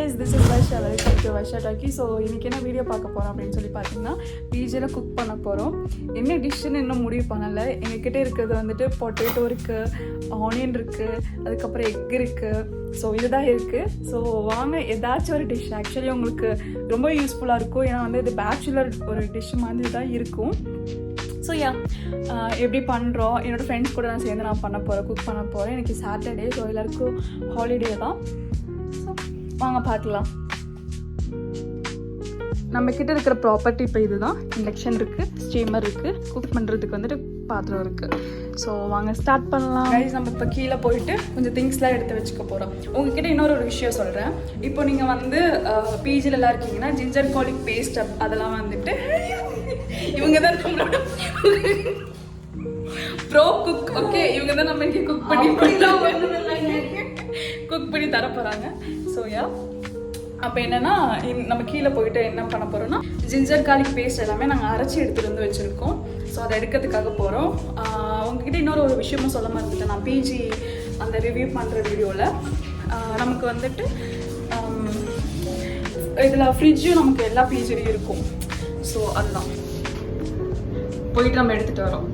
guys, this is Varsha. Welcome to Varsha Talkie. So இன்னைக்கு என்ன video பார்க்க போறோம் அப்படின்னு சொல்லி பார்த்தீங்கன்னா பிஜியில் குக் பண்ண போகிறோம். என்ன டிஷ்ஷுன்னு இன்னும் முடிவு பண்ணலை. எங்ககிட்ட இருக்கிறது வந்துட்டு பொட்டேட்டோ இருக்குது, ஆனியன் இருக்குது, அதுக்கப்புறம் எக் இருக்குது. ஸோ இதுதான் இருக்குது. ஸோ வாங்க ஏதாச்சும் ஒரு டிஷ் ஆக்சுவலி உங்களுக்கு ரொம்ப யூஸ்ஃபுல்லாக இருக்கும். ஏன்னா வந்து இது பேச்சுலர் ஒரு டிஷ் மாதிரி தான் இருக்கும். ஸோ எப்படி பண்ணுறோம், என்னோடய ஃப்ரெண்ட்ஸ் கூட நான் சேர்ந்து நான் பண்ண போகிறேன், குக் பண்ண போகிறேன். எனக்கு சாட்டர்டே, ஸோ எல்லாருக்கும் ஹாலிடே தான். ஸோ வாங்க பார்க்கலாம். நம்மக்கிட்ட இருக்கிற ப்ராப்பர்ட்டி இப்போ இதுதான். இண்டக்ஷன் இருக்குது, ஸ்டீமர் இருக்குது, குக் பண்ணுறதுக்கு வந்துட்டு பாத்திரம் இருக்குது. ஸோ வாங்க ஸ்டார்ட் பண்ணலாம். கைஸ், நம்ம இப்போ கீழே போயிட்டு கொஞ்சம் திங்ஸ்லாம் எடுத்து வச்சுக்க போகிறோம். உங்ககிட்ட இன்னொரு விஷயம் சொல்கிறேன். இப்போ நீங்கள் வந்து பிஜிலெலாம் இருக்கீங்கன்னா ஜிஞ்சர் garlic பேஸ்ட் அதெல்லாம் வந்துட்டு இவங்க தான் நம்மளோட ப்ரோ குக். ஓகே, இவங்க தான் நம்ம இங்கே குக் பண்ணி தர போகிறாங்க. ஸோ அப்போ என்னென்னா நம்ம கீழே போயிட்டு என்ன பண்ண போகிறோம்னா ஜிஞ்சர் garlic பேஸ்ட் எல்லாமே நாங்கள் அரைச்சி எடுத்துகிட்டு வந்து வச்சுருக்கோம். ஸோ அதை எடுக்கிறதுக்காக போகிறோம். உங்ககிட்ட இன்னொரு ஒரு விஷயமும் சொல்ல மறந்துட்டேன். நான் பிஜி அந்த ரிவ்யூ பண்ணுற வீடியோவில் நமக்கு வந்துட்டு இதில் ஃப்ரிட்ஜும் நமக்கு எல்லா பிஜிலையும் இருக்கும். ஸோ அதுதான் போயிட்டு நம்ம எடுத்துகிட்டு வரோம்.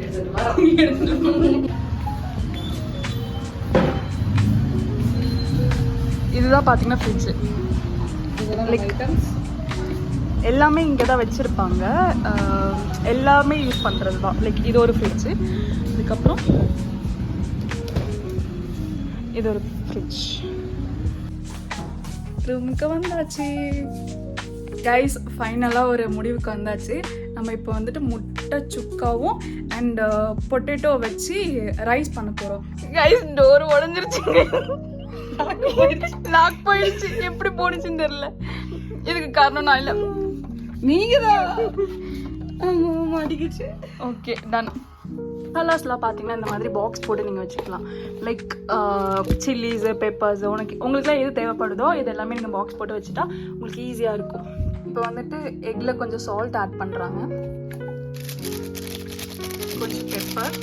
இதுதான் பார்த்தீங்கன்னா ஃப்ரிட்ஜு. எல்லாமே இங்கே தான் வச்சுருப்பாங்க. எல்லாமே யூஸ் பண்ணுறது தான். லைக் இது ஒரு ஃப்ரிட்ஜு, அதுக்கப்புறம் இது ஒரு ஃப்ரிட்ஜ். ரூமுக்கு வந்தாச்சு கைஸ். ஃபைனலாக ஒரு முடிவுக்கு வந்தாச்சு. நம்ம இப்போ வந்துட்டு முட்டை சுக்காவும் அண்ட் பொட்டேட்டோ வச்சு ரைஸ் பண்ண போகிறோம். Guys, door உடஞ்சிருச்சுங்க. லாக் போயிடுச்சு. எப்படி போடுச்சுன்னு தெரியல. இதுக்கு காரணம் நான் இல்லை, நீங்க தான் அடிக்கிச்சு. Okay, ton. கலர்ஸ்லாம் பார்த்தீங்கன்னா இந்த மாதிரி பாக்ஸ் போட்டு நீங்கள் வச்சுக்கலாம். லைக் சில்லிஸு, பெப்பர்ஸு, உங்களுக்குலாம் எது தேவைப்படுதோ இது எல்லாமே நீங்கள் பாக்ஸ் போட்டு வச்சுட்டா உங்களுக்கு ஈஸியாக இருக்கும். இப்போ வந்துட்டு எக்கில் கொஞ்சம் சால்ட் ஆட் பண்ணுறாங்க, கொஞ்சம் பெப்பர்.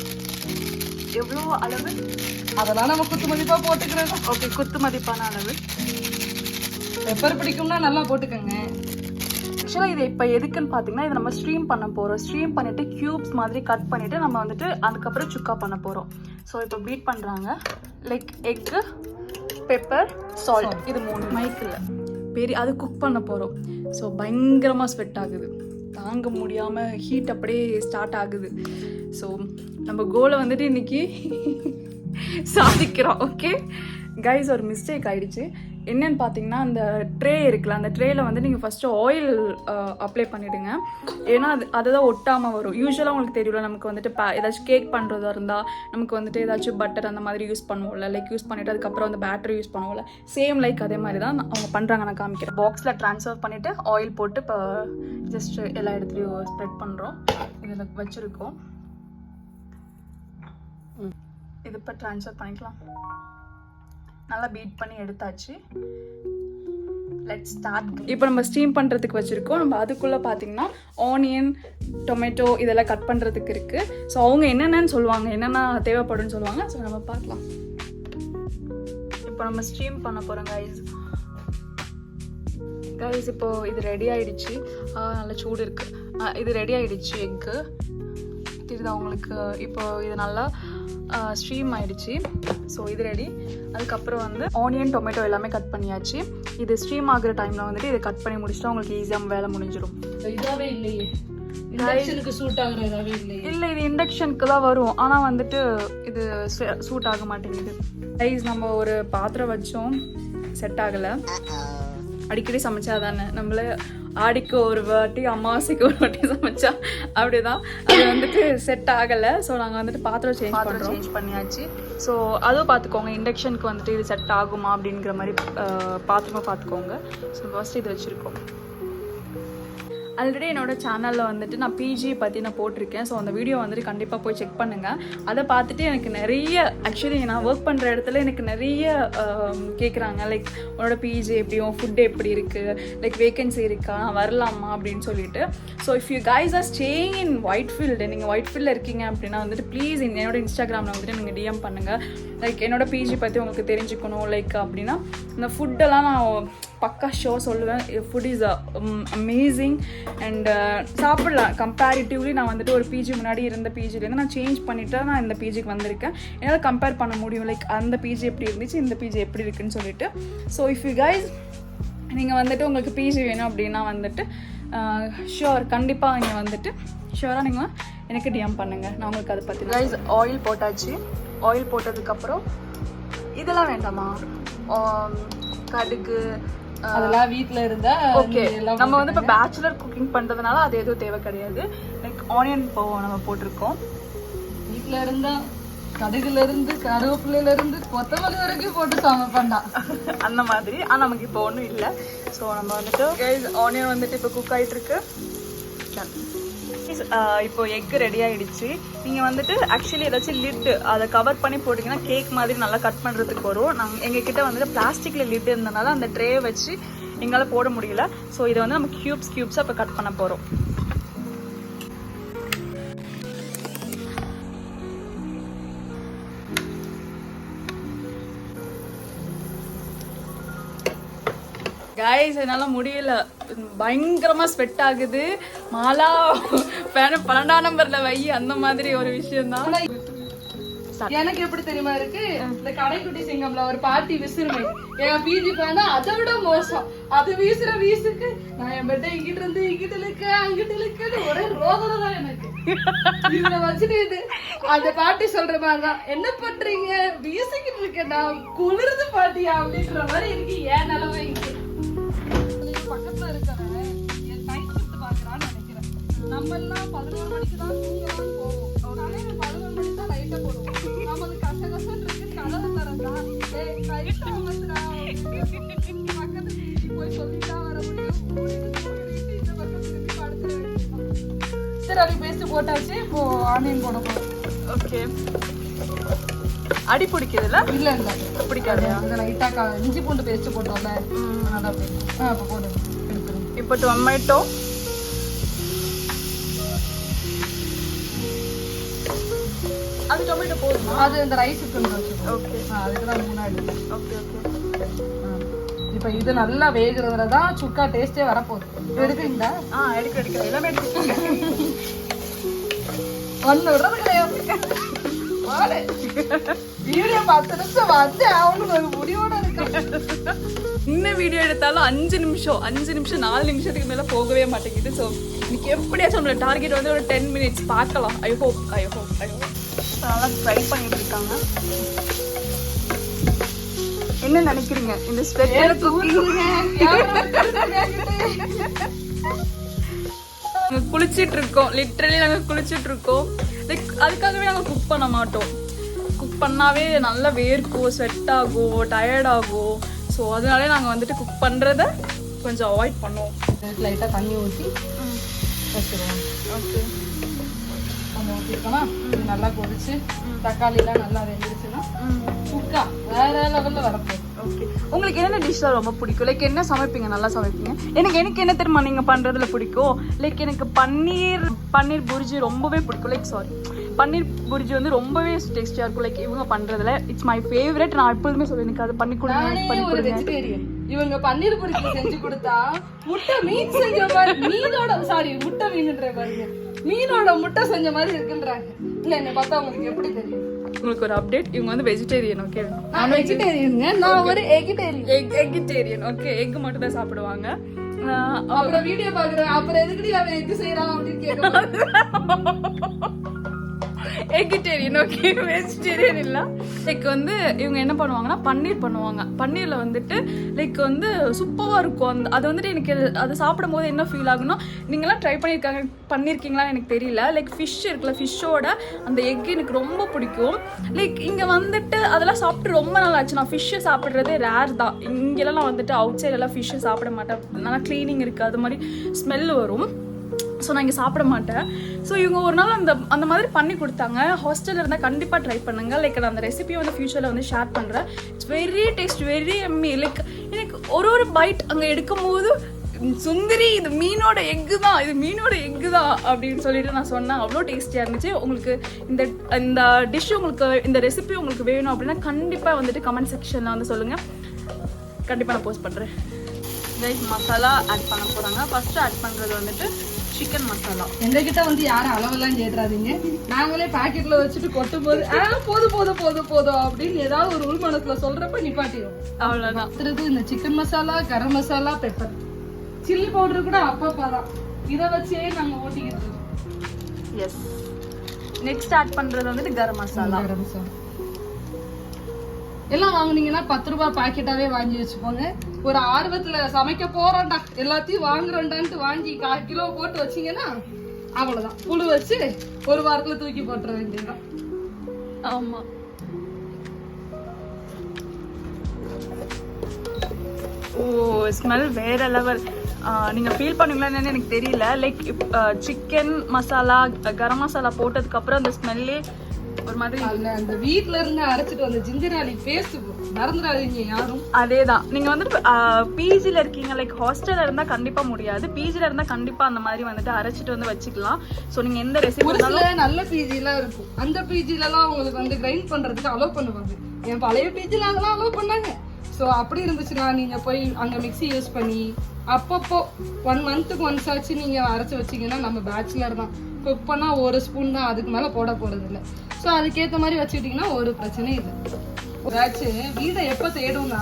எவ்வளோ அளவு அதெல்லாம் நம்ம குத்து மதிப்பாக போட்டுக்கிறோம். ஓகே, குத்து மதிப்பான அளவு. பெப்பர் பிடிக்கும்னா நல்லா போட்டுக்கோங்க. ஆக்சுவலாக இது இப்போ எதுக்குன்னு பார்த்தீங்கன்னா இது நம்ம ஸ்ட்ரீம் பண்ண போகிறோம். ஸ்ட்ரீம் பண்ணிவிட்டு க்யூப்ஸ் மாதிரி கட் பண்ணிவிட்டு நம்ம வந்துட்டு அதுக்கப்புறம் சுக்கா பண்ண போகிறோம். ஸோ இப்போ பீட் பண்ணுறாங்க. லைக் எக்கு, பெப்பர், சால்ட், இது 3 மைக்கில் பெரிய அது குக் பண்ண போகிறோம். ஸோ பயங்கரமாக ஸ்வெட் ஆகுது, தாங்க முடியாமல் ஹீட் அப்படியே ஸ்டார்ட் ஆகுது. ஸோ நம்ம கோலை வந்துட்டு இன்றைக்கி சாதிக்கிறோம். ஓகே கைஸ், ஒரு மிஸ்டேக் ஆகிடுச்சு. என்னன்னு பார்த்தீங்கன்னா அந்த ட்ரே இருக்குல்ல, அந்த ட்ரேயில் வந்து நீங்கள் ஃபஸ்ட்டு ஆயில் அப்ளை பண்ணிவிடுங்க. ஏன்னா அதுதான் ஒட்டாமல் வரும். யூஸ்வலாக உங்களுக்கு தெரியல, நமக்கு வந்துட்டு ஏதாச்சும் கேக் பண்ணுறதா இருந்தால் நமக்கு வந்துட்டு ஏதாச்சும் பட்டர் அந்த மாதிரி யூஸ் பண்ணுவோம்ல. லைக் யூஸ் பண்ணிவிட்டு அதுக்கப்புறம் அந்த பேட்டரி யூஸ் பண்ணுவோம்ல, சேம் லைக் அதே மாதிரி தான் அவங்க பண்ணுறாங்க. நான் காமிக்கிறேன். பாக்ஸில் ட்ரான்ஸ்ஃபர் பண்ணிவிட்டு ஆயில் போட்டு இப்போ ஜஸ்ட் எல்லா இடத்துலையும் ஸ்ப்ரெட் பண்ணுறோம். இதில் வச்சுருக்கோம். இது இப்போ ட்ரான்ஸ்ஃபர் பண்ணிக்கலாம். நல்லா பீட் பண்ணி எடுத்தாச்சு. Let's start. இப்போ நம்ம ஸ்டீம் பண்ணுறதுக்கு வச்சுருக்கோம். நம்ம அதுக்குள்ளே பார்த்தீங்கன்னா ஆனியன், டொமேட்டோ இதெல்லாம் கட் பண்ணுறதுக்கு இருக்குது. ஸோ அவங்க என்னென்னு சொல்லுவாங்க, என்னென்ன தேவைப்படும்னு சொல்லுவாங்க. ஸோ நம்ம பார்க்கலாம். இப்போ நம்ம ஸ்டீம் பண்ண போகிறோம் கைஸ். இப்போது இது ரெடி ஆகிடுச்சு. நல்ல சூடு இருக்குது. இது ரெடி ஆகிடுச்சு. எக்கு தெரியுதா உங்களுக்கு? இப்போ இது நல்லா ஸ்ட்ரீம் ஆகிடுச்சு. ஸோ இது ரெடி. அதுக்கப்புறம் வந்து ஆனியன், டொமேட்டோ எல்லாமே கட் பண்ணியாச்சு. இது ஸ்ட்ரீம் ஆகிற டைமில் வந்துட்டு இதை கட் பண்ணி முடிச்சுட்டா உங்களுக்கு ஈஸியாக வேலை முடிஞ்சிடும். இதாகவே இல்லையே, இண்டக்ஷனுக்கு சூட் ஆகுற இதாகவே இல்லை. இல்லை, இது இண்டக்ஷனுக்கு தான் வரும். ஆனால் வந்துட்டு இது சூட் ஆக மாட்டேங்குது. ரைஸ் நம்ம ஒரு பாத்திரம் வச்சோம், செட் ஆகலை. அடிக்கடி சமைச்சா தானே, நம்மள ஆடிக்கு ஒரு வாட்டி அமாவாசைக்கு ஒரு வாட்டி சமைச்சா அப்படிதான் அது வந்துட்டு செட் ஆகலை. ஸோ நாங்கள் வந்துட்டு பாத்திரம் சேஞ்ச் பண்ணியாச்சு. ஸோ அதுவும் பார்த்துக்கோங்க, இண்டக்ஷனுக்கு வந்துட்டு இது செட் ஆகுமா அப்படிங்கிற மாதிரி பாத்திரமா பார்த்துக்கோங்க. ஸோ ஃபர்ஸ்ட் இது வச்சுருக்கோம். ஆல்ரெடி என்னோடய சேனலில் வந்துட்டு நான் பிஜி பற்றி நான் போட்டிருக்கேன். ஸோ அந்த வீடியோ வந்துட்டு கண்டிப்பாக போய் செக் பண்ணுங்கள். அதை பார்த்துட்டு எனக்கு நிறைய ஆக்சுவலி நான் ஒர்க் பண்ணுற இடத்துல எனக்கு நிறைய கேட்குறாங்க. லைக் உன்னோட பிஜி எப்படியும், ஃபுட்டு எப்படி இருக்குது, லைக் வேகன்சி இருக்கா, நான் வரலாமா அப்படின்னு சொல்லிட்டு. So if you guys are staying in Whitefield, நீங்கள் ஒயிட்ஃபீல்டில் இருக்கீங்க அப்படின்னா வந்துட்டு ப்ளீஸ் என்னோட இன்ஸ்டாகிராமில் வந்துட்டு நீங்கள் டிஎம் பண்ணுங்கள். லைக் என்னோடய பிஜி பற்றி உங்களுக்கு தெரிஞ்சுக்கணும் லைக் அப்படின்னா. இந்த ஃபுட்டெல்லாம் நான் பக்கா ஷோ சொல்லுவேன். ஃபுட் இஸ் அமேசிங் அண்ட் சாப்பிடலாம். கம்பேரிட்டிவ்லி நான் வந்துட்டு ஒரு பிஜி முன்னாடி இருந்த பிஜிலேருந்து நான் சேஞ்ச் பண்ணிவிட்டு நான் இந்த பிஜிக்கு வந்திருக்கேன். என்னால் கம்பேர் பண்ண முடியும் லைக் அந்த பிஜி எப்படி இருந்துச்சு இந்த பிஜி எப்படி இருக்குன்னு சொல்லிட்டு. ஸோ இஃப் யூ கைஸ் நீங்கள் வந்துட்டு உங்களுக்கு பிஜி வேணும் அப்படின்னா வந்துட்டு ஷுவர் கண்டிப்பாக நீங்கள் வந்துட்டு ஷுவராக நீங்கள் எனக்கு டிஎம் பண்ணுங்கள். நான் உங்களுக்கு அதை பற்றி கைஸ் ஆயில் போட்டாச்சு. ஆயில் போட்டதுக்கப்புறம் இதெல்லாம் வேண்டாமா, கடுகு அதெல்லாம் வீட்டில் இருந்தால் ஓகே. நம்ம வந்து இப்போ பேச்சுலர் குக்கிங் பண்ணுறதுனால அது எதுவும் தேவை கிடையாது. லைக் ஆனியன் இப்போ நம்ம போட்டிருக்கோம். வீட்டில் இருந்தால் கடுகுல இருந்து கருவேப்பிலையில இருந்து கொத்தமல்லி வரைக்கும் போட்டு சமைப்பண்டா அந்த மாதிரி. ஆனால் நமக்கு இப்போ ஒன்றும் இல்லை. ஸோ நம்ம வந்துட்டு ஆனியன் வந்துட்டு இப்போ குக் ஆகிட்டு இருக்கு. இப்போ எக் ரெடி ஆகிடுச்சு. நீங்கள் வந்துட்டு ஆக்சுவலி ஏதாச்சும் லிட்டு அதை கவர் பண்ணி போட்டிங்கன்னா கேக் மாதிரி நல்லா கட் பண்ணுறதுக்கு வரும். நாங்கள் எங்ககிட்ட வந்துட்டு பிளாஸ்டிக்கில் லிட் இருந்தனால அந்த ட்ரே வச்சு எங்களால் போட முடியல. ஸோ இதை வந்து நம்ம க்யூப்ஸாக இப்போ கட் பண்ண போகிறோம். கைஸ் என்னால் முடியல, பயங்கரமாக ஸ்வெட் ஆகுது. மாலா பேன 12ஆம் நம்பரில் வை அந்த மாதிரி ஒரு விஷயம் தான். எனக்கு எப்படி தெரியுமா இருக்கு, இந்த கடைக்குட்டி சிங்கம்ல ஒரு பாட்டி விசிறுமை என் பிஜி பேனா அதை விட மோசம். அது வீசுற வீசுக்கு நான் என் பெட்டை இங்கிட்டு இருந்து இங்கிட்டு இழுக்க அங்கிட்டு இழுக்குன்னு ஒரே ரோதனை தான் எனக்கு. இதுல வச்சுட்டு இது அந்த பாட்டி சொல்ற மாதிரிதான், என்ன பண்றீங்க வீசிக்கிட்டு இருக்கேன் நான் குளிர்ந்து பாட்டியா அப்படின்ற மாதிரி இருக்கு ஏன் நிலவை. பக்கத்துல இருக்கிறவன் என் டைம் ஷிஃப்ட் பாக்குறான்னு நினைக்கிறேன். நம்ம எல்லாம் 11 மணிக்கு தான் தூங்கலாம்னு போவோம். 11 மணிக்கு தான் லைட்டை போடுவோம். நமது கஷ்டம் இருக்கு கலவை தரதா லைட்டா வந்துடா பக்கத்துக்கு போய் சொல்லிதான் வர முடியும். இந்த பக்கத்துக்கு படுத்துறேன். சரி அது பேஸ்ட் போட்டாச்சு. இப்போ ஆனியன் போட போறோம். ஓகே. அடி பிடிக்குதுல்ல? இல்ல இல்ல பிடிக்காது. லைட்டா இஞ்சி பூண்டு பேஸ்ட் போட்டோம்ல அதனால அப்படி. அப்போ போடு எடுத்துரும். இப்போ டொமேட்டோ, அது டொமேட்டோ போடுமா? அது இந்த ரைஸுக்கு வச்சுக்கோ. ஓகே. அதுக்கு தான் முன்னாடி. Okay okay. இப்போ இது நல்லா வேகுறதுல தான் சுக்கா டேஸ்டே வரப்போகுது. எடுக்கிறீங்களா? எடுக்கிறேன். எல்லாமே எடுத்துக்கோங்க. ஒன்று விடுறது கிடையாது. வீடியோ 10 நிமிஷம் வந்து அவனுக்கு ஒரு முடிவோட இருக்கு. இன்னும் வீடியோ எடுத்தாலும் 5 நிமிஷம் 4 நிமிஷத்துக்கு மேல போகவே மாட்டேங்குது. ஸோ இன்னைக்கு எப்படியாச்சும் நம்மளோட டார்கெட் வந்து ஒரு 10 மினிட்ஸ் பார்க்கலாம். ஐ ஹோப் நல்லா ட்ரை பண்ணிட்டு இருக்காங்க. என்ன நினைக்கிறீங்க இந்த ஸ்பெஷல் குளிச்சிட்டு இருக்கோம். லிட்டரலி நாங்கள் குளிச்சுட்டு இருக்கோம். லைக் அதுக்காகவே நாங்கள் குக் பண்ண மாட்டோம். குக் பண்ணாவே நல்லா வேர்க்கும், ஸ்வெட் ஆகும், டயர்ட் ஆகும். ஸோ அதனாலே நாங்கள் வந்துட்டு குக் பண்ணுறத கொஞ்சம் அவாய்ட் பண்ணுவோம். லைட்டாக தண்ணி ஊற்றி வச்சுருவோம். ஓகே. தண்ணி ஊற்றிருக்கோமா இது நல்லா கொதிச்சு தக்காளிலாம் நல்லா வெந்துருச்சுன்னா சுக்கா வேற லெவலில் வரப்போகுது. ஓகே. உங்களுக்கு என்னென்ன டிஷ்ஷாக ரொம்ப பிடிக்கும்? லைக் என்ன சமைப்பீங்க? நல்லா சமைப்பீங்க. எனக்கு என்ன தெரியுமா நீங்கள் பண்ணுறதுல பிடிக்கும்? லைக் எனக்கு பன்னீர் புர்ஜி ரொம்பவே பிடிக்கும். லைக் பன்னீர் புர்ஜி வந்து ரொம்பவே டேஸ்டியாக இருக்கும். லைக் இவங்க பண்ணுறதுல இட்ஸ் மை ஃபேவரட். நான் எப்போதுமே சொல்லுவேன் எனக்கு அது பண்ணி கொடுங்க. இவங்க பன்னீர் புர்ஜி செஞ்சு கொடுத்தா மீன் செஞ்ச மாதிரி முட்டை மீன்ன்ற பாருங்க, மீனோட முட்டை செஞ்ச மாதிரி இருக்குன்றாங்க. இல்ல என்ன பார்த்தா உங்களுக்கு எப்படி தெரியும்? உங்களுக்கு ஒரு அப்டேட், இவங்க வந்து வெஜிடேரியன். ஓகே. நான் வெஜிடேரியனுங்க. நான் ஒரு எகிட்டேரியன். ஓகே. எக் மட்டும் தான் சாப்பிடுவாங்க. அப்புறம் வீடியோ பாக்குறேன். அப்புறம் எதுக்குடி அவன் எக் செய்யறான் அப்படின்னு கேட்க. எகிட்டேரியன். ஓகே. வெஜிடேரியன் இல்ல. லைக் வந்து இவங்க என்ன பண்ணுவாங்கன்னா பன்னீர் பண்ணுவாங்க. பன்னீர்ல வந்துட்டு லைக் வந்து சூப்பராக இருக்கும். அது வந்துட்டு எனக்கு அது சாப்பிடும் போது என்ன ஃபீல் ஆகுன்னா, நீங்களாம் ட்ரை பண்ணியிருக்கீங்களான்னு எனக்கு தெரியல. லைக் ஃபிஷ் இருக்குல்ல, ஃபிஷ்ஷோட அந்த எக் எனக்கு ரொம்ப பிடிக்கும். லைக் இங்கே வந்துட்டு அதெல்லாம் சாப்பிட்டு ரொம்ப நாள் ஆச்சு. நான் ஃபிஷ்ஷை சாப்பிட்றதே ரேர் தான். இங்கெல்லாம் நான் வந்துட்டு அவுட் சைடெல்லாம் ஃபிஷ்ஷை சாப்பிட மாட்டேன். நல்லா க்ளீனிங் இருக்குது, அது மாதிரி ஸ்மெல் வரும். ஸோ நான் இங்கே சாப்பிட மாட்டேன். ஸோ இவங்க ஒரு நாள் அந்த மாதிரி பண்ணி கொடுத்தாங்க. ஹாஸ்டலில் இருந்தால் கண்டிப்பாக ட்ரை பண்ணுங்கள். லைக் நான் அந்த ரெசிபியை வந்து ஃபியூச்சரில் வந்து ஷேர் பண்ணுறேன். It's very taste, very yummy. Like எனக்கு ஒரு பைட் அங்கே எடுக்கும் போது சுந்தரி இது மீனோட எக்கு தான் அப்படின்னு சொல்லிட்டு நான் சொன்னேன். அவ்வளோ டேஸ்டியாக இருந்துச்சு. உங்களுக்கு இந்த டிஷ் உங்களுக்கு இந்த ரெசிபி உங்களுக்கு வேணும் அப்படின்னா கண்டிப்பாக வந்துட்டு கமெண்ட் செக்ஷனில் வந்து சொல்லுங்கள். கண்டிப்பாக நான் போஸ்ட் பண்ணுறேன். கைஸ் மசாலா ஆட் பண்ண போறாங்க. ஃபர்ஸ்ட் ஆட் பண்றது வந்துட்டு சிக்கன் மசாலா. எங்ககிட்ட வந்து யாரும் அளவெல்லாம் கேட்டுறாதீங்க. நாங்களே பாக்கெட்ல வச்சுட்டு கொட்டும் போது போதும் போதும் போதும் போதும் அப்படின்னு ஏதாவது ஒரு உள் மனசுல சொல்றப்ப நிப்பாட்டிடும். அவ்வளவுதான். இந்த chicken masala, garam masala, pepper, chilli powder கூட அப்பப்பதான். இதை வச்சே நாங்க ஓட்டிக்கிட்டு இருக்கோம். எஸ். நெக்ஸ்ட் ஆட் பண்றது வந்துட்டு கரம் மசாலா. எல்லாம் வாங்குனீங்கன்னா 10 ரூபாய் பாக்கெட்டாவே வாங்கி வச்சுக்கோங்க. ஒரு ஆர்வத்துல சமைக்க போறோம்டா எல்லாத்தையும் வாங்குறோம்டான்ட்டு வாங்கி 1/4 கிலோ போட்டு வச்சீங்கன்னா அவ்வளவுதான். புழு வச்சு ஒரு வாரத்துல தூக்கி போட்டுற வேண்டியதுதான். ஆமா. ஓ ஸ்மெல் வேற லெவல். நீங்க ஃபீல் பண்ணுவீங்களான்னு எனக்கு தெரியல. லைக் சிக்கன் மசாலா, கரம் மசாலா போட்டதுக்கு அப்புறம் அந்த ஸ்மெல்லே ஒரு மாதிரி. அந்த வீட்ல இருந்து அரைச்சிட்டு வந்த ஜிஞ்சராலி பேஸ்ட் மறந்துடாதீங்க யாரும். அதேதான். நீங்க வந்துட்டு பிஜில இருக்கீங்க, லைக் ஹாஸ்டல்ல இருந்தா கண்டிப்பா முடியாது. பிஜில இருந்தா கண்டிப்பா அந்த மாதிரி வந்துட்டு அரைச்சிட்டு வந்து வச்சுக்கலாம். சோ நீங்க எந்த ரெசிபி ஒரு சில நல்ல பிஜில இருக்கும். அந்த பிஜில எல்லாம் உங்களுக்கு வந்து கிரைண்ட் பண்றதுக்கு அலோவ் பண்ணுவாங்க. என் பழைய பிஜில அதெல்லாம் அலோவ் பண்ணாங்க. ஸோ அப்படி இருந்துச்சுன்னா நீங்கள் போய் அங்கே மிக்ஸி யூஸ் பண்ணி அப்பப்போ 1 மந்த்துக்கு ஒன்ஸ் ஆச்சு நீங்கள் அரைச்சி வச்சிங்கன்னா, நம்ம பேச்சுலர் தான், குக் பண்ணால் 1 ஸ்பூன் தான், அதுக்கு மேலே போட போகிறது இல்லை. ஸோ அதுக்கேற்ற மாதிரி வச்சுக்கிட்டிங்கன்னா ஒரு பிரச்சனையும் இல்லை. ஏதாச்சும் வீடை எப்போ தேடும்னா,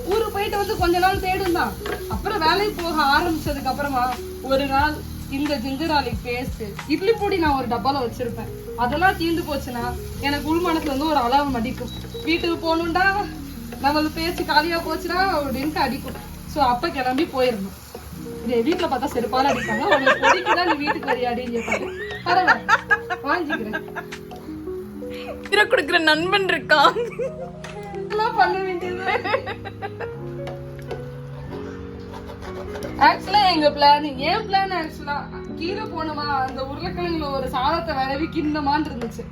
ஊருக்கு போயிட்டு வந்து கொஞ்ச நாள் தேடும் தான். அப்புறம் வேலைக்கு போக ஆரம்பிச்சதுக்கு அப்புறமா ஒரு நாள் இந்த ஜிஞ்சராலிக் பேஸ்ட், இட்லி பொடி நான் ஒரு டப்பாவில் வச்சுருப்பேன். அதெல்லாம் தீர்ந்து போச்சுன்னா எனக்கு உள்மனத்துல இருந்து ஒரு அளவு மடிக்கும். வீட்டுக்கு போகணுண்டா, நம்மளுக்கு பேச்சு காலியா போச்சுன்னா அப்படின்ட்டு அடிக்கும். ஸோ அப்ப கிளம்பி போயிடணும். இதே வீட்டுல பார்த்தா செருப்பால அடிப்பாங்க. உனக்கு பொடிக்குதான் நீ வீட்டுக்கு வரையாடின்னு கேட்பாங்க. பரவாயில்ல, வாங்கிக்கிறேன். கொடுக்குற நண்பன் இருக்கான். பண்ண வேண்டியது. ஆக்சுவலா எங்க பிளான், ஏன் பிளான் ஆக்சுவலா கீழே போனோமா, அந்த உருளைக்கிழங்குல ஒரு சாதத்தை விரவி கிண்ணமான்னு இருந்துச்சு.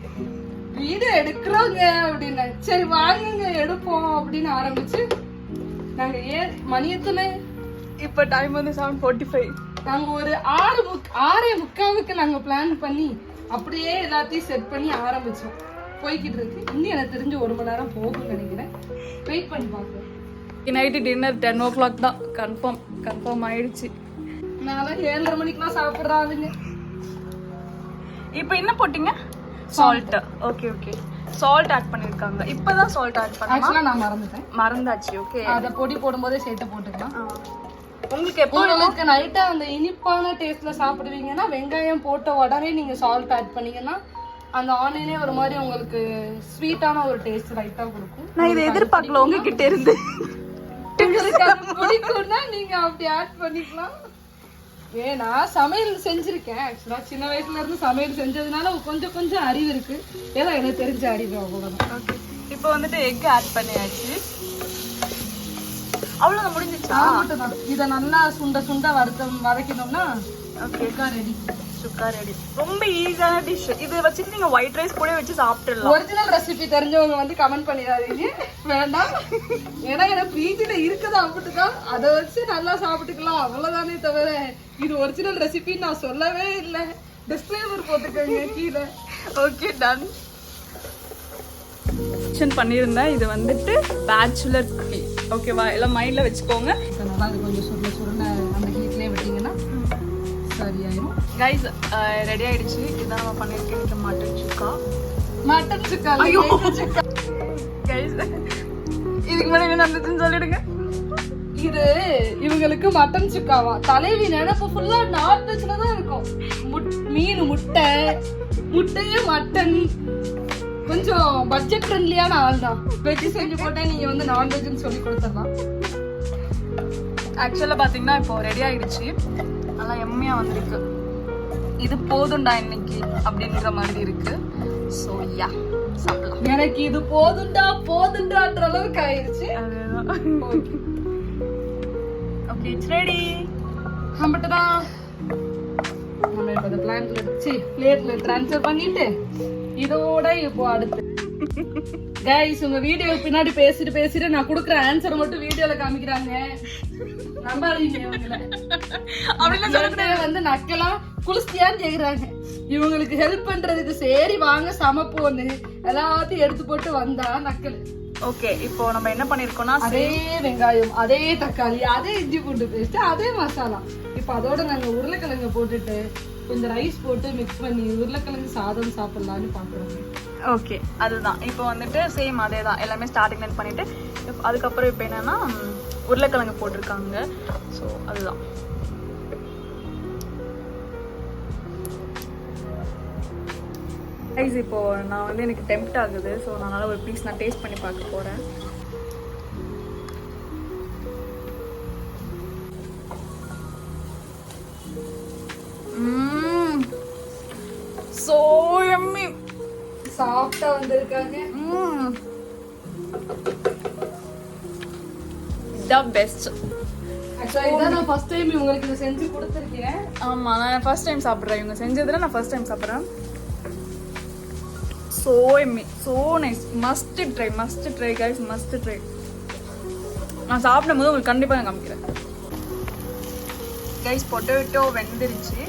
வீடு எடுக்கிறோங்க அப்படின்னு, சரி வாங்குங்க எடுப்போம் அப்படின்னு ஆரம்பிச்சு நாங்க மணியத்துல இப்ப டைம் வந்து 7:45. நாங்க ஒரு 6:45 நாங்க பிளான் பண்ணி அப்படியே எல்லாத்தையும் செட் பண்ணி ஆரம்பிச்சோம். போய்கிட்டு இருக்கு. இன்னும் எனக்கு தெரிஞ்சு 1 மணி நேரம் போகும்னு நினைக்கிறேன். வெயிட் பண்ணி பார்ப்போம். நைட்டு டின்னர் 10 o'clock தான். கன்ஃபார்ம் ஆயிடுச்சு. நாளை 7:30 மணிக்கெல்லாம் சாப்பிட்றாங்க. இப்போ என்ன போட்டீங்க? சால்ட். ஓகே சால்ட் ஆட் பண்ணிருக்காங்க. இப்பதான் சால்ட் ஆட் பண்ணா. ஆக்சுவலா நான் மறந்தாச்சு. ஓகே, அத பொடி போடும்போதே சேர்த்து போட்டுக்கலாம். உங்களுக்கு எப்போ உங்களுக்கு நைட்டா அந்த இனிப்பான டேஸ்ட்ல சாப்பிடுவீங்கன்னா, வெங்காயம் போட்ட உடனே நீங்க சால்ட் ஆட் பண்ணீங்கன்னா அந்த ஆனியனே ஒரு மாதிரி உங்களுக்கு ஸ்வீட்டான ஒரு டேஸ்ட் லைட்டா கொடுக்கும். நான் இதை எதிர்பார்க்கல உங்ககிட்ட இருந்து. உங்களுக்கு அது பிடிக்கும்னா நீங்க அப்படி ஆட் பண்ணிக்கலாம். ஏன்னா சமையல் செஞ்சிருக்கேன். ஆக்சுவலா சின்ன வயசுல இருந்து சமையல் செஞ்சதுனால கொஞ்சம் அறிவு இருக்கு. ஏதோ எனக்கு தெரிஞ்ச அறிவு அவ்வளவுதான். ஓகே, இப்போ வந்துட்டு எக் ஆட் பண்ணியாச்சு. அவ்வளவுதான், முடிஞ்சிச்சா? இத நல்லா சுண்ட வதக்கினோம்னா ஓகே, ரெடி. சுக்கா ரெடி. ரொம்ப ஈஸியான டிஷ். இது வச்சுட்டு நீங்க ஒயிட் ரைஸ் கூட வச்சு சாப்பிட்டுடலாம். ஒரிஜினல் ரெசிபி தெரிஞ்சவங்க வந்து கமெண்ட் பண்ணிடாதீங்க, வேண்டாம். ஏன்னா எனக்கு பிஜில இருக்குது அப்படிதான், அதை வச்சு நல்லா சாப்பிட்டுக்கலாம் அவ்வளவுதானே தவிர இது ஒரிஜினல் ரெசிபி நான் சொல்லவே இல்லை. டிஸ்க்ளைமர் போட்டுக்கோங்க கீழே. Okay, done. பண்ணியிருந்தேன். இது வந்துட்டு பேச்சுலர் குக்கி. ஓகேவா? எல்லாம் மைண்ட்ல வச்சுக்கோங்க. நல்லா இது கொஞ்சம் சுருள அந்த ஹீட்லயே விட்டீங்கன்னா சரியாயிரும். கைஸ் ரெடி ஆயிடுச்சு. இதான் நம்ம பண்ணிருக்கேன் மட்டன் சுக்கா. ஐயோ கைஸ், இதுக்கு முன்னாடி என்ன நடந்துச்சுன்னு சொல்லிடுங்க. இது இவங்களுக்கு மட்டன் சுக்காவா? தலைவி நினைப்பு ஃபுல்லா நான்வெஜ்ல தான் இருக்கும். மீன், முட்டையே மட்டன். கொஞ்சம் பட்ஜெட் ஃப்ரெண்ட்லியான ஆள் தான். வெஜ் செஞ்சு போட்டா நீங்க வந்து நான்வெஜ்னு சொல்லி கொடுத்துடலாம். ஆக்சுவலா பாத்தீங்கன்னா இப்போ ரெடி ஆயிடுச்சு. நல்லா எம்மையா வந்திருக்கு. இது போதும்டா இன்னைக்கு அப்படின்ற மாதிரி இருக்கு. ஸோ யா, சாப்பிடலாம். எனக்கு இது போதுண்டான்ற அளவுக்கு ஆயிடுச்சு. Okay, it's ready. மட்டும்தான் நம்ம இப்போ இந்த பிளேட்ல ட்ரான்ஸ்ஃபர் பண்ணிட்டு இதோட இப்போ அடுத்து கைஸ், உங்க வீடியோ பின்னாடி பேசிட்டு நான் கொடுக்குற ஆன்சர் மட்டும் வீடியோல காமிக்கிறாங்க. நம்பாதீங்க. வந்து நக்கலாம் குளிச்சியான்னு கேக்குறாங்க. இவங்களுக்கு ஹெல்ப் பண்றதுக்கு சரி வாங்க சமைப்போன்னு எல்லாத்தையும் எடுத்து போட்டு வந்தா நக்கல். ஓகே, இப்போ நம்ம என்ன பண்ணிருக்கோம்னா அதே வெங்காயம், அதே தக்காளி, அதே இஞ்சி பூண்டு பேஸ்ட், அதே மசாலா. இப்ப அதோட நாங்க உருளைக்கிழங்கு போட்டுட்டு இந்த ரைஸ் போட்டு மிக்ஸ் பண்ணி உருளைக்கிழங்கு சாதம் சாப்பிடலாம்னு பாக்குறோம். ஓகே, அதுதான் இப்போ வந்துட்டு சேம் அதே தான் எல்லாமே ஸ்டார்டிங் பண்ணிட்டு அதுக்கப்புறம் இப்போ என்னன்னா உருளைக்கிழங்கு போட்டிருக்காங்க. ஸோ அதுதான் ரைஸ். இப்போ நான் வந்து எனக்கு டெம்ப்ட் ஆகுது. ஸோ அதனால ஒரு பீஸ் நான் டேஸ்ட் பண்ணி பார்க்க போறேன். So yummy. சாஃப்டா வந்திருக்காங்க. The best. ஆக்சுவலா இதான் நான் ஃபர்ஸ்ட் டைம் உங்களுக்கு இதை செஞ்சு கொடுத்துருக்கேன். ஆமா, நான் ஃபர்ஸ்ட் டைம் சாப்பிட்றேன். இவங்க செஞ்சதுல நான் ஃபர்ஸ்ட் டைம் சாப்பிட்றேன். So yummy, so nice. Must try guys, must try. நான் சாப்பிடும்போது உங்களுக்கு கண்டிப்பாக நான் காமிக்கிறேன். கைஸ், பொட்டேட்டோ வெந்துருச்சு.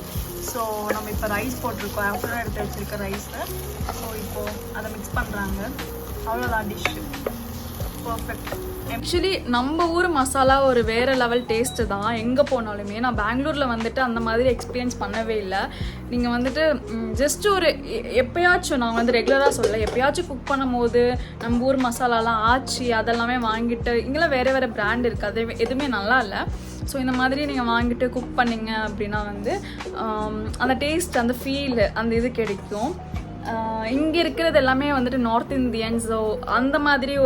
ஸோ நம்ம இப்போ ரைஸ் போட்டிருக்கோம், ஆஃப்டர்நூன் எடுத்து வச்சிருக்க ரைஸை. ஸோ இப்போது அதை மிக்ஸ் பண்ணுறாங்க. அவ்வளோதான் டிஷ்ஷு. பர்ஃபெக்ட். ஆக்சுவலி நம்ம ஊர் மசாலா ஒரு வேறு லெவல் டேஸ்ட்டு தான் எங்கே போனாலுமே. நான் பெங்களூரில் வந்துட்டு அந்த மாதிரி எக்ஸ்பீரியன்ஸ் பண்ணவே இல்லை. நீங்கள் வந்துட்டு ஜஸ்ட் ஒரு எப்போயாச்சும், நான் வந்து ரெகுலராக சொல்ல, எப்போயாச்சும் குக் பண்ணும் போது நம்ம ஊர் மசாலாலாம் ஆச்சி அதெல்லாமே வாங்கிட்டு, இங்கெல்லாம் வேறு வேறு பிராண்ட் இருக்குது, அது எதுவுமே நல்லா இல்லை. ஸோ இந்த மாதிரி நீங்கள் வாங்கிட்டு குக் பண்ணிங்க அப்படின்னா வந்து அந்த டேஸ்ட், அந்த ஃபீல், அந்த இது கிடைக்கும். இங்கே இருக்கிறது எல்லாமே வந்துட்டு நார்த் இந்தியன்ஸோ அந்த மாதிரி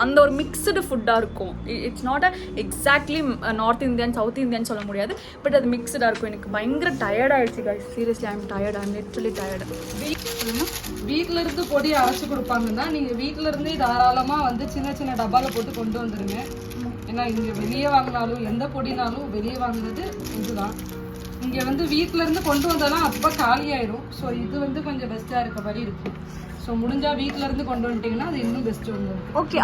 அந்த ஒரு மிக்சடு ஃபுட்டாக இருக்கும். It's not exactly north Indian south Indian சொல்ல முடியாது, பட் அது மிக்சடாக இருக்கும். எனக்கு பயங்கர டயர்ட் ஆகிடுச்சு guys. Seriously I am tired, I am literally tired. வீட்டில இருந்து பொடி அரைச்சி கொடுப்பாங்கன்னா நீங்கள் வீட்டில இருந்தே தாராளமாக வந்து சின்ன சின்ன டப்பாவில் போட்டு கொண்டு வந்துடுங்க. ஏன்னா இங்கே வெளியே வாங்கினாலும் எந்த பொடினாலும் வெளியே வாங்குறது இதுதான். இங்கே வந்து வீட்டில இருந்து கொண்டு வந்தாலும் அப்போ காலியாயிடும். ஸோ இது வந்து கொஞ்சம் பெஸ்ட்டாக இருக்க மாதிரி இருக்கும். ஸோ முடிஞ்சால் வீட்டில இருந்து கொண்டு வந்துட்டிங்கன்னா அது இன்னும் பெஸ்ட்டு வந்து. ஓகே,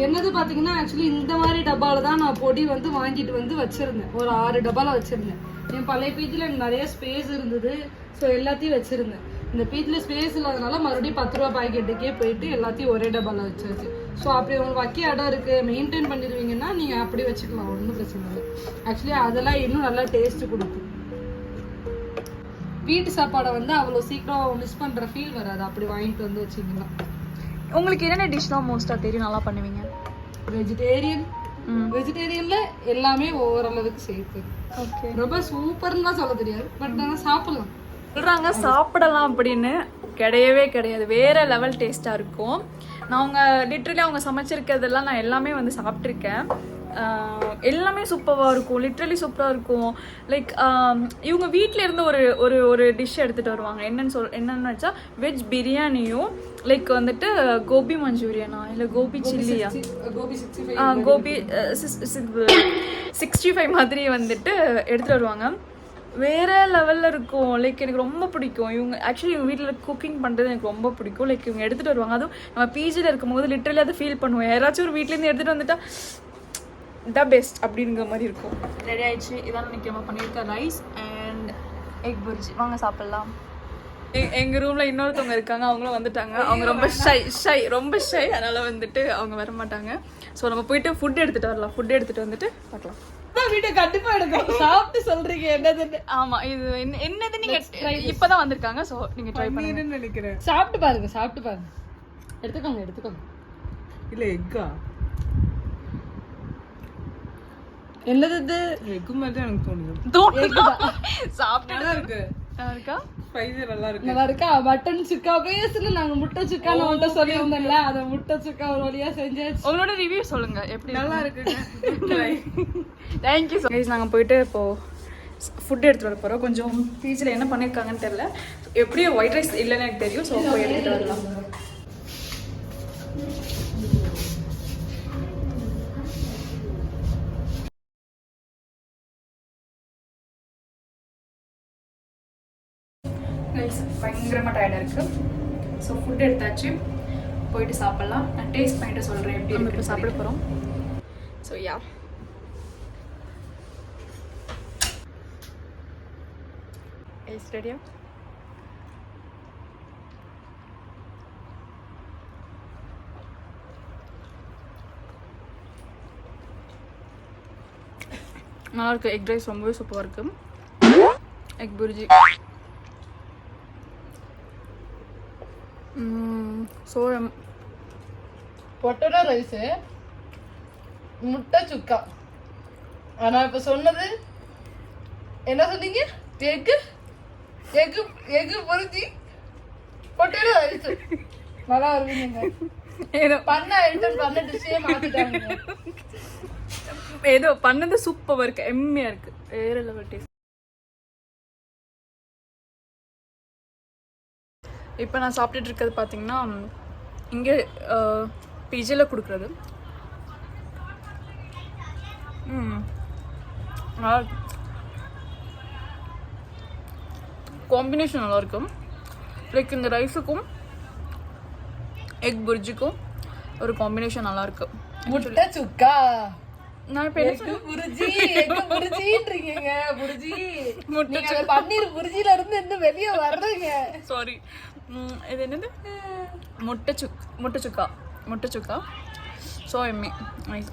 என்னது பார்த்தீங்கன்னா ஆக்சுவலி இந்த மாதிரி டப்பாவில் தான் நான் பொடி வந்து வாங்கிட்டு வந்து வச்சுருந்தேன். ஒரு 6 டப்பாவில் வச்சுருந்தேன். என் பழைய பீச்சில் எனக்கு நிறைய ஸ்பேஸ் இருந்தது. ஸோ எல்லாத்தையும் வச்சுருந்தேன். இந்த பீச்சில் ஸ்பேஸ் இல்லாதனால மறுபடியும் 10 ரூபா பாக்கெட்டுக்கே போயிட்டு எல்லாத்தையும் ஒரே டப்பாவில் வச்சாச்சு. ஸோ அப்படி உங்களுக்கு வைக்க இடம் இருக்குது, மெயின்டைன் பண்ணிடுவீங்கன்னா நீங்கள் அப்படி வச்சுக்கலாம், ஒன்றும் பிரச்சனை இல்லை. ஆக்சுவலி அதெல்லாம் இன்னும் நல்லா டேஸ்ட்டு கொடுக்கும். வீட்டு சாப்பாடை வந்து அவ்வளோ சீக்கிரம் மிஸ் பண்ணுற ஃபீல் வராது அப்படி வாங்கிட்டு வந்து வச்சிங்கன்னா. உங்களுக்கு என்னென்ன டிஷ் தான் மோஸ்ட்டாக தெரியும், நல்லா பண்ணுவீங்க? வெஜிடேரியன்ல எல்லாமே ஓரளவுக்கு சேர்த்து. ஓகே, ரொம்ப சூப்பர்லாம் சொல்ல தெரியாது, பட் நாங்கள் சாப்பிடலாம். சொல்கிறாங்க சாப்பிடலாம் அப்படின்னு, கிடையவே கிடையாது. வேறு லெவல் டேஸ்ட்டாக இருக்கும். நான் அவங்க லிட்ரலி அவங்க சமைச்சிருக்கிறதெல்லாம் நான் எல்லாமே வந்து சாப்பிட்ருக்கேன். எல்லாமே சூப்பராக இருக்கும், லிட்ரலி சூப்பராக இருக்கும். லைக் இவங்க வீட்டில் இருந்து ஒரு டிஷ் எடுத்துகிட்டு வருவாங்க. என்னென்னு வச்சா வெஜ் பிரியாணியும் லைக் வந்துட்டு கோபி மஞ்சூரியனா இல்லை கோபி சில்லியா, கோபி 65 மாதிரி வந்துட்டு எடுத்துகிட்டு வருவாங்க. வேறு லெவலில் இருக்கும். லைக் எனக்கு ரொம்ப பிடிக்கும். இவங்க ஆக்சுவலி இவங்க வீட்டில் குக்கிங் பண்ணுறது எனக்கு ரொம்ப பிடிக்கும். லைக் இவங்க எடுத்துகிட்டு வருவாங்க. அதுவும் நம்ம பிஜியில் இருக்கும்போது லிட்ரலி அதை ஃபீல் பண்ணுவோம். யாராச்சும் ஒரு வீட்லேருந்து எடுத்துகிட்டு வந்துட்டா த பெஸ்ட் அப்படிங்கிற மாதிரி இருக்கும். ரெடி ஆயிடுச்சு. இதான் இன்னைக்கு நம்ம பண்ணியிருக்க ரைஸ் அண்ட் எக் புர்ஜி. வாங்க சாப்பிட்லாம். எங்கள் ரூமில் இன்னொருத்தவங்க இருக்காங்க, அவங்களும் வந்துட்டாங்க. அவங்க ரொம்ப ரொம்ப ஷை அதனால் வந்துட்டு அவங்க வர மாட்டாங்க. ஸோ நம்ம போயிட்டு ஃபுட் எடுத்துகிட்டு வரலாம். ஃபுட் எடுத்துகிட்டு வந்துட்டு பார்க்கலாம். வீட்டை கண்டிப்பா எடுக்கும். சாப்பிட்டு சொல்றீங்க என்னதுன்னு. ஆமா, இது என்னது நீங்க இப்பதான் வந்திருக்காங்க. சோ நீங்க ட்ரை பண்ணுங்க நினைக்கிறேன். சாப்பிட்டு பாருங்க. எடுத்துக்கோங்க. இல்ல எக்கா என்னது இது? எக்கு மாதிரி தான் எனக்கு தோணுது. சாப்பிட்டு நல்லா இருக்கு. நல்லா இருக்கா? ஸ்பைசி நல்லா இருக்கா? மட்டன் சுக்கா பேசுல நாங்க முட்டை சுக்கான்னு மட்டும் சொல்லியிருந்தோம்ல, அதை முட்டை சுக்கா ஒரு வழியா செஞ்சாச்சு. உங்களோட ரிவ்யூ சொல்லுங்க எப்படி. நல்லா இருக்குங்க. Thank you guys. நாங்கள் போயிட்டு இப்போ ஃபுட் எடுத்துகிட்டு வர போகிறோம். கொஞ்சம் பீச்சில் என்ன பண்ணியிருக்காங்கன்னு தெரியல. எப்படியும் ஒயிட் ரைஸ் இல்லைன்னு எனக்கு தெரியும். ஸோ போய் எடுத்துகிட்டு வரலாம். பயங்கரமாக டயர்டாக இருக்குது. ஸோ ஃபுட் எடுத்தாச்சு, போயிட்டு சாப்பிட்லாம். நான் டேஸ்ட் பண்ணிட்டு சொல்கிறேன் எப்படி நம்ம இப்போ சாப்பிட போகிறோம். ஸோ யா, ரெடியா? நல்லா இருக்கு. எக் ரைஸ் ரொம்பவே சூப்பராக இருக்கு. எக் புர்ஜி சோளம் பொட்டேட்டோ ரைஸு முட்டை சுக்கா. ஆனால் இப்போ சொன்னது என்ன சொன்னீங்க? எக்கு எக்கு எக்கு பொரிச்சி பொட்டேட்டோ ரைஸு நல்லா இருக்குங்க. ஏதோ பண்ண ஐட்டம் பண்ண டிஷ்ஷே மாற்றிட்டாங்க. ஏதோ பண்ணது சூப்பராக இருக்கு, எம்மையாக இருக்கு, வேற லெவல் டேஸ்ட். இப்போ நான் சாப்பிட்டுட்டு இருக்கிறது பார்த்தீங்கன்னா இங்கே பிஜியில் கொடுக்குறது. காம்பினேஷன் நல்லாயிருக்கும். லைக் இந்த ரைஸுக்கும் எக் புர்ஜிக்கும் ஒரு காம்பினேஷன் நல்லாயிருக்கு. முட்டை சுக்கா நான் இப்போ என்ன எக்கு புரிஜி எக்கு புரிஜின்றீங்க. புரிஜி நீங்க அந்த பன்னீர் புரிஜில இருந்து இன்னும் வெளியே வர்றீங்க. சாரி, இது என்னது? முட்டை சுக்கா. So Emmy nice.